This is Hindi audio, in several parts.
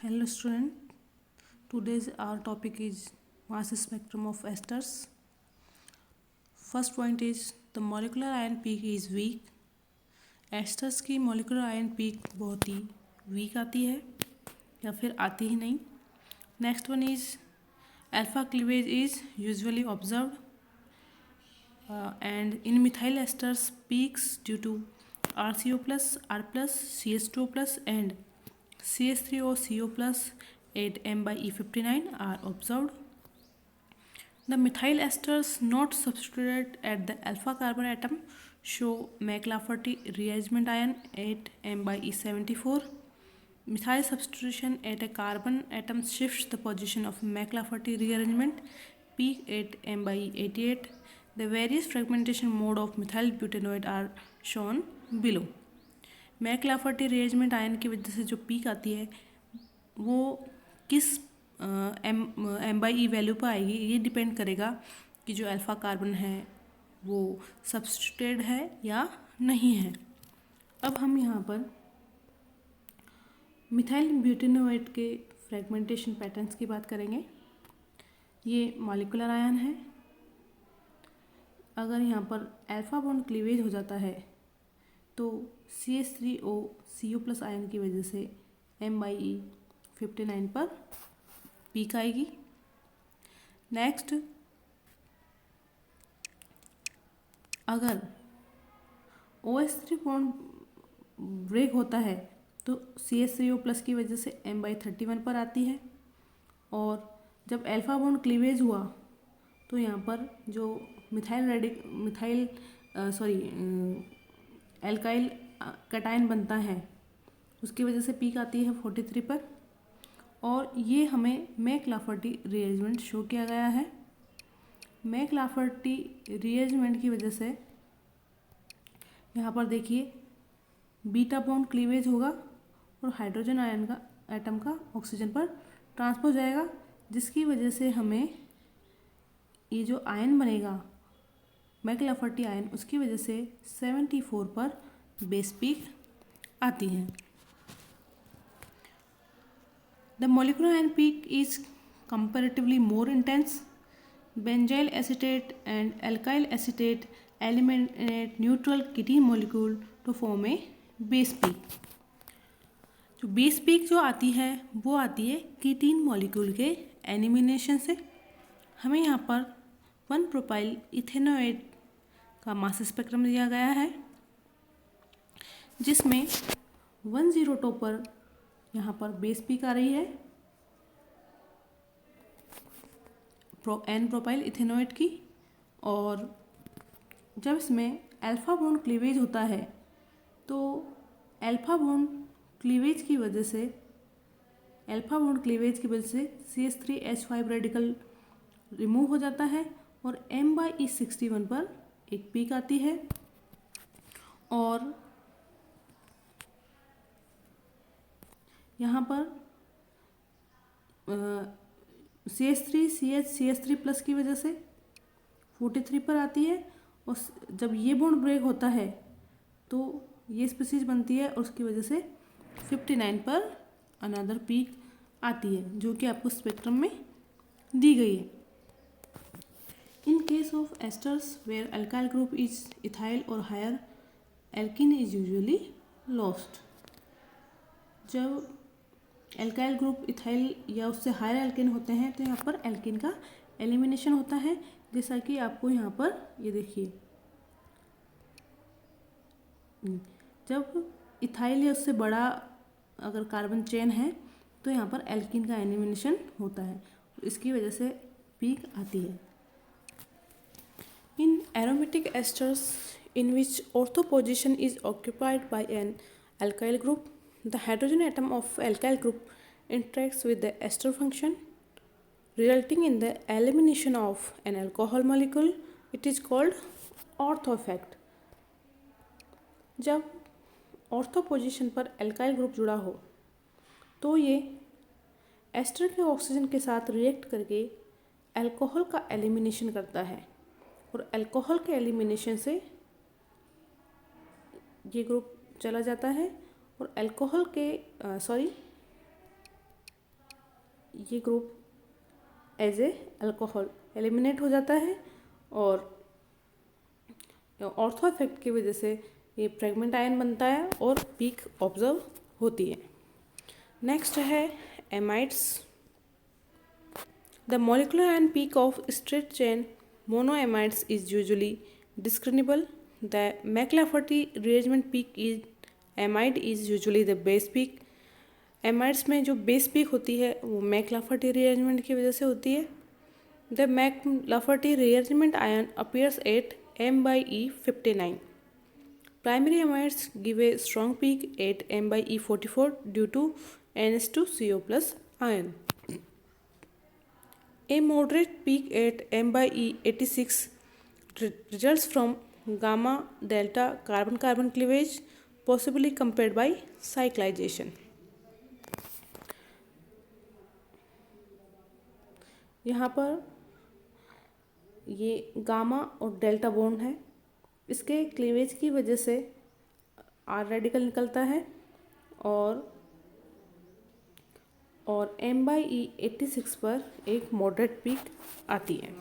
Hello student, today's our topic is mass spectrum of esters. First point is the molecular ion peak is weak. Asters की मोलिकुलर आयन पीक बहुत ही वीक आती है या फिर आती ही नहीं. Next one is alpha cleavage is usually observed and in methyl esters peaks due to RCO plus R plus CH2O plus and CH3O CO plus 8M/E59 are observed. The methyl esters not substituted at the alpha carbon atom show McLafferty rearrangement ion 8M/E74. Methyl substitution at a carbon atom shifts the position of McLafferty rearrangement peak 8M/E88. The various fragmentation mode of methyl butanoate are shown below. McLafferty rearrangement ion की वजह से जो पीक आती है वो किस M/E वैल्यू पर आएगी, ये डिपेंड करेगा कि जो अल्फ़ा कार्बन है वो सब्स्टिट्यूटेड है या नहीं है. अब हम यहाँ पर मिथाइल ब्यूटेनोएट के फ्रेगमेंटेशन पैटर्न्स की बात करेंगे. ये मॉलिक्यूलर आयन है. अगर यहाँ पर अल्फ़ा बॉन्ड क्लीवेज हो जाता है तो CH3O CO प्लस आयन की वजह से M/E59 पर पीक आएगी. नेक्स्ट, अगर OH3 बॉन्ड ब्रेक होता है तो CH3O प्लस की वजह से M/31 पर आती है. और जब अल्फ़ा बॉन्ड क्लीवेज हुआ तो यहाँ पर जो एल्काइल कैटायन बनता है उसकी वजह से पीक आती है 43 पर. और ये हमें मैकलाफर्टी रिएरेंजमेंट शो किया गया है. मैकलाफर्टी रिएरेंजमेंट की वजह से यहाँ पर देखिए बीटा बॉन्ड क्लीवेज होगा और हाइड्रोजन आयन का एटम का ऑक्सीजन पर ट्रांसफर हो जाएगा, जिसकी वजह से हमें ये जो आयन बनेगा मैकलाफर्टी आयन उसकी वजह से 74 पर बेस पीक आती है. The molecular ion peak is comparatively more intense. Benzyl acetate and alkyl acetate eliminate neutral ketene molecule to form a base peak. जो बेस पीक जो आती है वो आती है कीटीन मॉलिक्यूल के एलिमिनेशन से. हमें यहाँ पर 1-प्रोपाइल इथेनोएट का मास स्पेक्ट्रम दिया गया है जिसमें 102 पर यहाँ पर बेस पीक आ रही है N-प्रोपाइल इथेनोएट की. और जब इसमें अल्फ़ा बॉन्ड क्लीवेज होता है तो अल्फ़ा बॉन्ड क्लीवेज की वजह से CH3H5 रेडिकल रिमूव हो जाता है और M/E61 पर एक पीक आती है. और यहाँ पर CH3 प्लस की वजह से 43 पर आती है. और जब ये बॉन्ड ब्रेक होता है तो ये स्पीसीज बनती है और उसकी वजह से 59 पर अनदर पीक आती है जो कि आपको स्पेक्ट्रम में दी गई है. In case of esters where alkyl group is ethyl or higher, alkene is usually lost. जब एल्काइल ग्रुप इथाइल या उससे हायर एल्केन होते हैं तो यहाँ पर एल्केन का एलिमिनेशन होता है, जैसा कि आपको यहाँ पर ये देखिए जब इथाइल या उससे बड़ा अगर कार्बन चेन है तो यहाँ पर एल्कीन का एलिमिनेशन होता है. इसकी वजह से पीक आती है. In aromatic esters in which ortho position is occupied by an alkyl group, the hydrogen atom of alkyl group interacts with the ester function, resulting in the elimination of an alcohol molecule. It is called ortho effect. जब ऑर्थो पोजीशन पर एल्काइल ग्रुप जुड़ा हो तो ये एस्टर के ऑक्सीजन के साथ रिएक्ट करके अल्कोहल का एलिमिनेशन करता है और अल्कोहल के एलिमिनेशन से ये ग्रुप चला जाता है और अल्कोहल के ये group as a alcohol eliminate हो जाता है और ऑर्थो इफेक्ट की वजह से ये फ्रेगमेंट आयन बनता है और पीक ऑब्जर्व होती है। नेक्स्ट है amides. The molecular ion peak of straight chain monoamides is usually discernible. The McLafferty rearrangement peak is amide is usually the base peak. Amides में जो बेस पीक होती है वो मैक्लाफर्टी रीअरेंजमेंट की वजह से होती है। The McLafferty rearrangement ion appears at M/E59. Primary amides give a strong peak at M/E44 due to NH2CO plus ion. A moderate peak at M/E86 results from gamma delta carbon carbon cleavage, possibly compared by cyclization. यहाँ पर ये गामा और डेल्टा बॉन्ड है, इसके क्लीवेज की वजह से आर रेडिकल निकलता है और M/E86 पर एक मॉडरेट पीक आती है।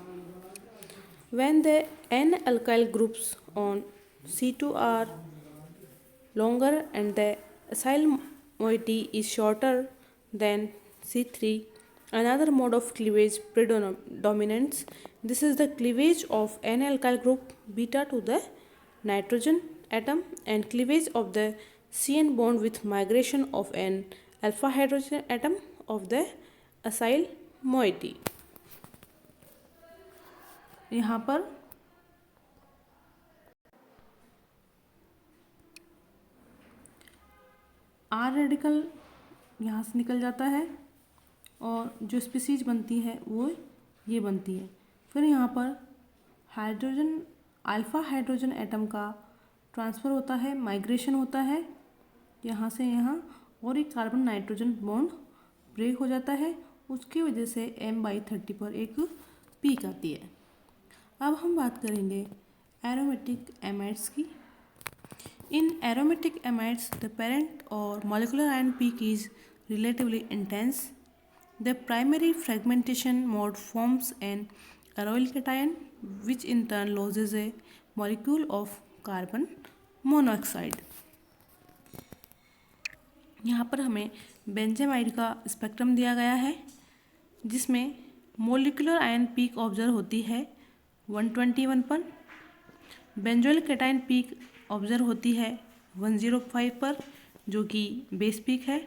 When the N-alkyl groups on C2 are longer and the acyl moiety is shorter than C3, another mode of cleavage predominates. This is the cleavage of N-alkyl group beta to the nitrogen atom and cleavage of the CN bond with migration of an alpha hydrogen atom of the acyl moiety. यहाँ पर आर रेडिकल यहाँ से निकल जाता है और जो स्पीसीज बनती है वो ये बनती है। फिर यहाँ पर हाइड्रोजन अल्फा हाइड्रोजन एटम का ट्रांसफ़र होता है, माइग्रेशन होता है यहाँ से यहाँ और एक कार्बन नाइट्रोजन बॉन्ड ब्रेक हो जाता है, उसकी वजह से M/30 पर एक पीक आती है। अब हम बात करेंगे एरोमेटिक एमाइड्स की। इन एरोमेटिक एमाइड्स द पेरेंट और molecular ion peak is relatively intense. The primary fragmentation mode forms an aryl cation which in turn loses a molecule of carbon monoxide. यहाँ पर हमें बेंजेमाइड का स्पेक्ट्रम दिया गया है जिसमें मोलिकुलर आयन पीक ऑब्जर्व होती है 121 पर, बेंजोइल कैटायन पीक ऑब्जर्व होती है 105 पर जो कि बेस पीक है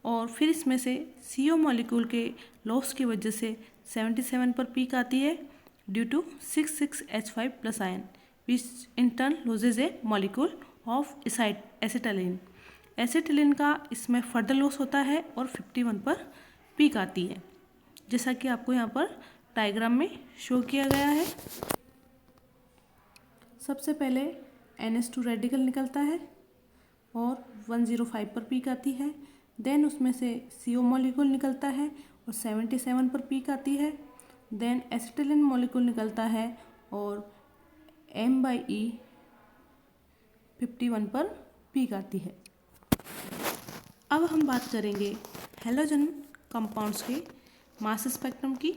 और फिर इसमें से CO मॉलिक्यूल के लॉस की वजह से 77 पर पीक आती है due to 66H5 plus ion which in turn losses a molecule of acetylene. Acetylene का इसमें फर्दर लॉस होता है और 51 पर पीक आती है जैसा कि आपको यहाँ पर डायग्राम में शो किया गया है। सबसे पहले NH2 रेडिकल निकलता है और 105 पर पीक आती है, देन उसमें से CO मॉलिक्यूल निकलता है और 77 पर पीक आती है, देन एसिटिलिन मॉलिक्यूल निकलता है और M/E51 पर पीक आती है। अब हम बात करेंगे हेलोजन कंपाउंड्स के मास स्पेक्ट्रम की।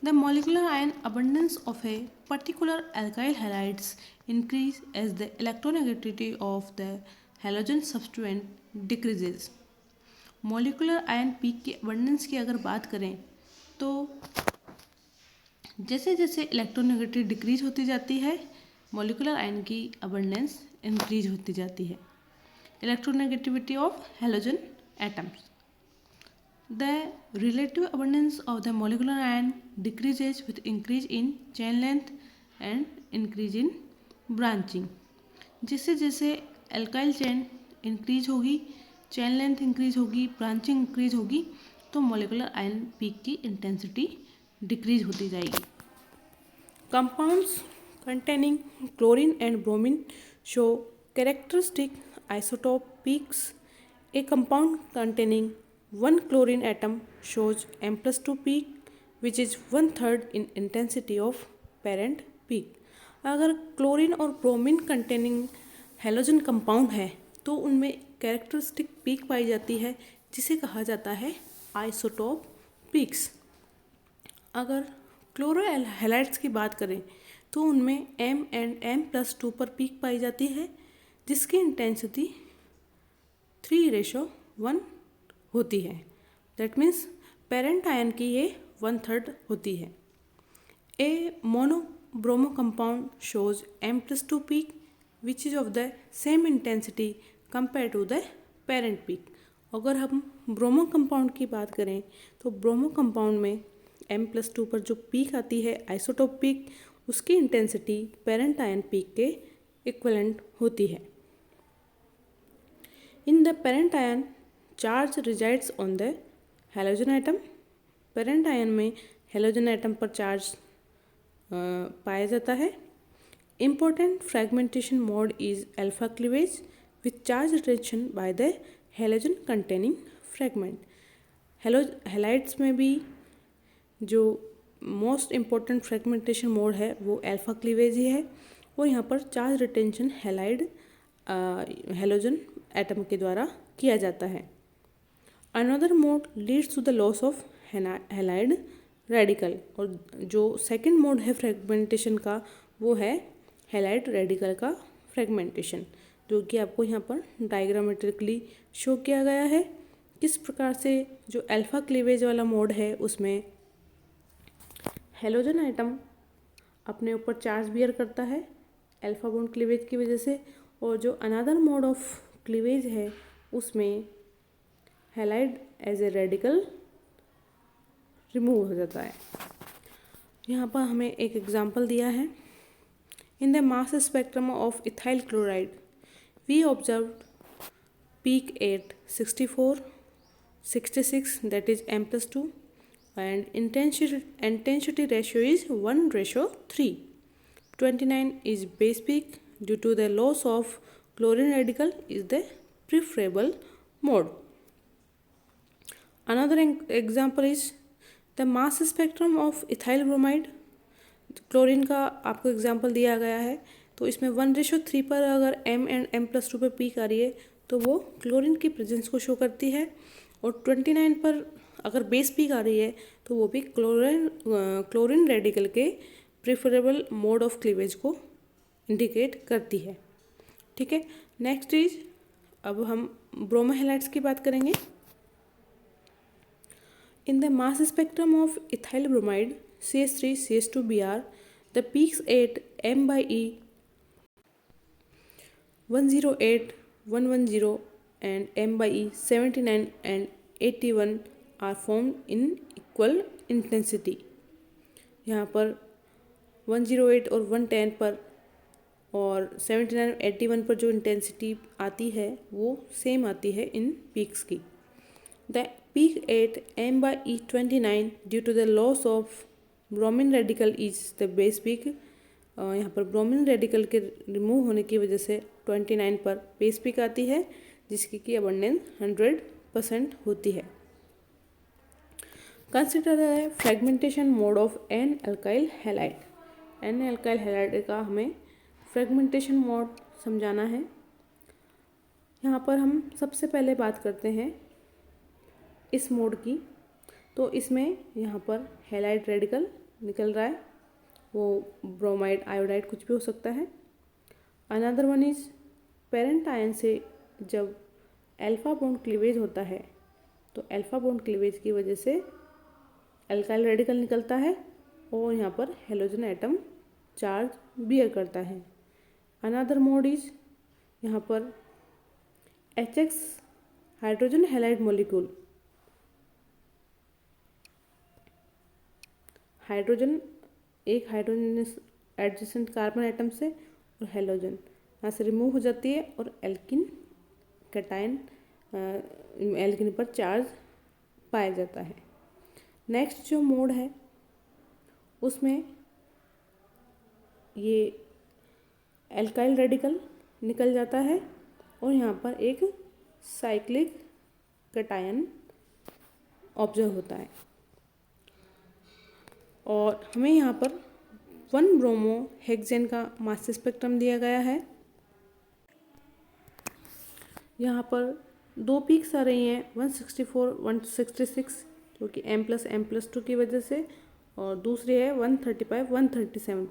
The molecular ion abundance of a particular alkyl halides increase as the electronegativity of the halogen substituent decreases. Molecular ion peak की abundance की अगर बात करें तो जैसे जैसे इलेक्ट्रोनेगेटिविटी डिक्रीज होती जाती है मोलिकुलर आयन की abundance इंक्रीज होती जाती है। Electronegativity of halogen atoms. The relative abundance of the molecular ion decreases with increase in chain length and increase in branching. जैसे जैसे एल्काइल चेन इंक्रीज होगी, चेन लेंथ इंक्रीज होगी, ब्रांचिंग इंक्रीज होगी तो मोलिकुलर आयन पीक की इंटेंसिटी डिक्रीज होती जाएगी। Compounds containing chlorine and bromine show characteristic isotope peaks. A compound containing one chlorine atom shows M+2 peak which is 1/3 in intensity of parent peak. अगर क्लोरीन और ब्रोमीन कंटेनिंग हेलोजन कंपाउंड है तो उनमें कैरेक्टरिस्टिक पीक पाई जाती है जिसे कहा जाता है आइसोटोप पीक्स। अगर क्लोरो हैलाइड्स की बात करें तो उनमें M एंड M+2 पर पीक पाई जाती है, जिसकी इंटेंसिटी 3:1 होती है। दैट मीन्स पेरेंट आयन की ये 1/3 होती है। A monobromo compound shows M+2 peak which is of the same intensity compared to the parent peak। अगर हम ब्रोमो कंपाउंड की बात करें तो ब्रोमो कंपाउंड में M+2 पर जो पीक आती है आइसोटोप पीक, उसकी इंटेंसिटी पेरेंट आयन पीक के इक्विवेलेंट होती है। In the parent ion charge resides on the halogen atom. Parent ion में हैलोजन एटम पर चार्ज पाया जाता है। Important fragmentation mode is alpha cleavage with charge retention by the halogen containing fragment. Halides में भी जो मोस्ट इम्पोर्टेंट फ्रेगमेंटेशन मोड है वो अल्फा क्लीवेज ही है, और यहाँ पर चार्ज रिटेंशन हैलोजन एटम के द्वारा किया जाता है। Another mode leads to the loss of halide radical, और जो सेकंड मोड है फ्रेगमेंटेशन का वो है हैलाइड रेडिकल का फ्रेगमेंटेशन, जो कि आपको यहाँ पर डायग्रामेट्रिकली शो किया गया है। किस प्रकार से जो अल्फा क्लीवेज वाला मोड है उसमें हैलोजन एटम अपने ऊपर चार्ज बियर करता है अल्फा बॉन्ड क्लीवेज की वजह से, और जो अनदर मोड ऑफ क्लीवेज है उसमें halide as a radical remove हो जाता है। यहाँ पर हमें एक एग्जांपल दिया है। In the mass spectrum of ethyl chloride we observed peak at 64, 66 that is M+2 and intensity ratio is 1:3. 29 is base peak due to the loss of chlorine radical is the preferable mode. Another example is the mass spectrum of ethyl bromide। Chlorine का आपको एग्जाम्पल दिया गया है, तो इसमें 1:3 पर अगर M एंड M+2 पर पीक आ रही है तो वो क्लोरीन की प्रेजेंस को शो करती है, और 29 पर अगर बेस पीक आ रही है तो वो भी क्लोरीन रेडिकल के प्रेफरेबल मोड ऑफ क्लीवेज को इंडिकेट करती है। ठीक है, नेक्स्ट इज अब हम ब्रोमो हैलाइड्स की बात करेंगे। इन the mass spectrum of ethyl bromide CH3 CH2 Br the peaks at M/E 108 110 and M/E 79 and 81 are formed in equal intensity। यहाँ पर 108 और 110 पर और 79 81 पर जो इंटेंसिटी आती है वो सेम आती है इन पीक्स की। The peak at M/E 29 due to the loss of bromine radical is the base peak. यहाँ पर ब्रोमीन रेडिकल के रिमूव होने की वजह से 29 पर बेस पीक आती है, जिसकी की अबंडेंस 100% होती है। Consider the fragmentation mode of n alkyl halide. N alkyl halide का हमें फ्रेगमेंटेशन मोड समझाना है। यहाँ पर हम सबसे पहले बात करते हैं इस मोड की। तो इसमें यहाँ पर हैलाइड रेडिकल निकल रहा है, वो ब्रोमाइड आयोडाइड कुछ भी हो सकता है। Another one is parent ion से जब अल्फा बॉन्ड क्लीवेज होता है तो अल्फा बॉन्ड क्लीवेज की वजह से अल्काइल रेडिकल निकलता है, और यहाँ पर हैलोजन एटम चार्ज बियर करता है। अनदर मोड इज यहाँ पर HX hydrogen halide molecule, hydrogen एक हाइड्रोजन एडजेसेंट कार्बन एटम से और हैलोजन यहाँ से रिमूव हो जाती है, और एल्किन कैटायन एल्किन पर चार्ज पाया जाता है। नेक्स्ट जो मोड है उसमें ये एल्काइल रेडिकल निकल जाता है, और यहाँ पर एक साइक्लिक कैटायन ऑब्जर्व होता है, और हमें यहाँ पर 1 ब्रोमो हेक्सेन का मास स्पेक्ट्रम दिया गया है। यहाँ पर दो पीक्स आ रही हैं 164 166 जो कि M+M+2 की वजह से, और दूसरी है 135 137।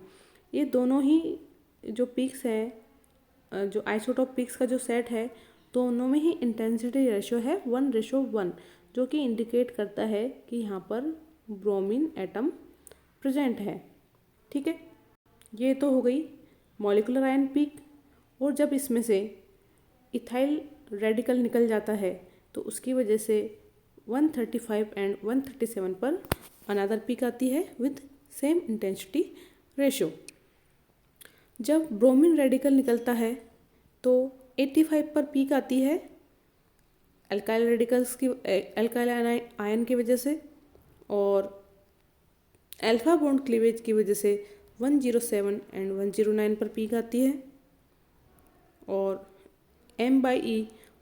ये दोनों ही जो पीक्स हैं, जो आइसोटोप पीक्स का जो सेट है, दोनों में ही इंटेंसिटी रेशियो है 1:1, जो कि इंडिकेट करता है कि यहाँ पर ब्रोमीन एटम प्रेजेंट है। ठीक है, ये तो हो गई मॉलिक्यूलर आयन पीक। और जब इसमें से इथाइल रेडिकल निकल जाता है तो उसकी वजह से 135 एंड 137 पर अनदर पीक आती है विथ सेम इंटेंसिटी रेशियो। जब ब्रोमीन रेडिकल निकलता है तो 85 पर पीक आती है अल्काइल रेडिकल्स की, अल्काइल आयन की वजह से, और अल्फा बॉन्ड क्लीवेज की वजह से 107 एंड 109 पर पीक आती है, और M/E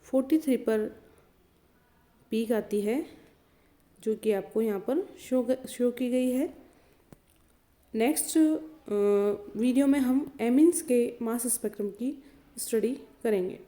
43 पर पीक आती है, जो कि आपको यहाँ पर शो की गई है। नेक्स्ट वीडियो में हम एमिन्स के मास स्पेक्ट्रम की स्टडी करेंगे।